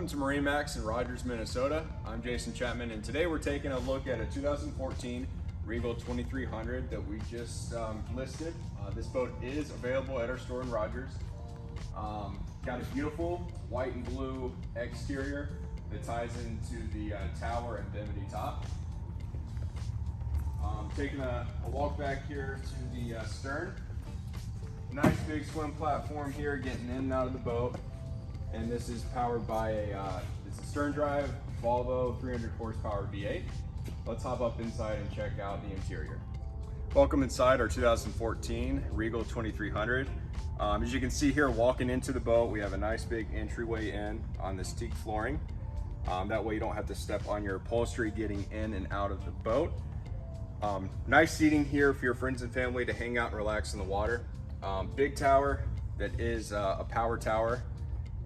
Welcome to MarineMax in Rogers, Minnesota. I'm Jason Chapman, and today we're taking a look at a 2014 Regal 2300 that we just listed. This boat is available at our store in Rogers. Got a beautiful white and blue exterior that ties into the tower and bimini top. Taking a walk back here to the stern. Nice big swim platform here, getting in and out of the boat. And this is powered by it's a stern drive Volvo 300 horsepower V8. Let's hop up inside and check out the interior. Welcome inside our 2014 Regal 2300. As you can see here, walking into the boat, we have a nice big entryway in on this teak flooring. That way you don't have to step on your upholstery getting in and out of the boat. Nice seating here for your friends and family to hang out and relax in the water. Big tower that is a power tower,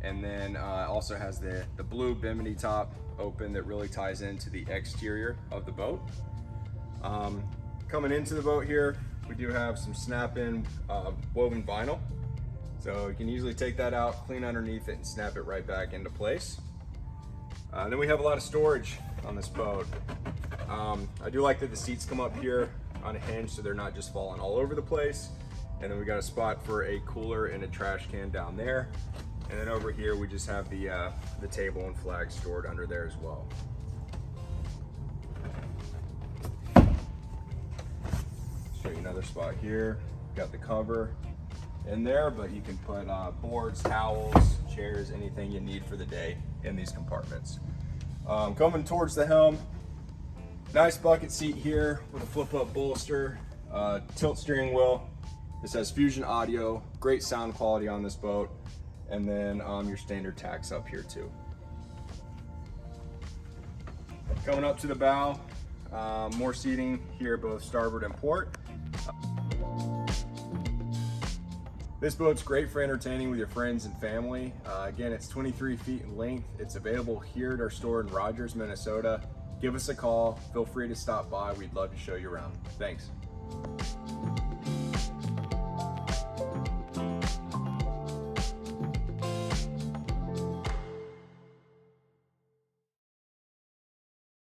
and then also has the blue bimini top open that really ties into the exterior of the boat. Coming into the boat here, we do have some snap-in woven vinyl, so you can easily take that out, clean underneath it, and snap it right back into place. Then we have a lot of storage on this boat. I do like that the seats come up here on a hinge so they're not just falling all over the place. And then we got a spot for a cooler and a trash can down there. And then over here we just have the table and flag stored under there as well. Show you another spot here. Got the cover in there, but you can put boards, towels, chairs, anything you need for the day in these compartments. Coming towards the helm, nice bucket seat here with a flip-up bolster, tilt steering wheel. This has Fusion audio, great sound quality on this boat, and then your standard tacks up here too. Coming up to the bow, more seating here, both starboard and port. This boat's great for entertaining with your friends and family. Again, it's 23 feet in length. It's available here at our store in Rogers, Minnesota. Give us a call. Feel free to stop by. We'd love to show you around. Thanks.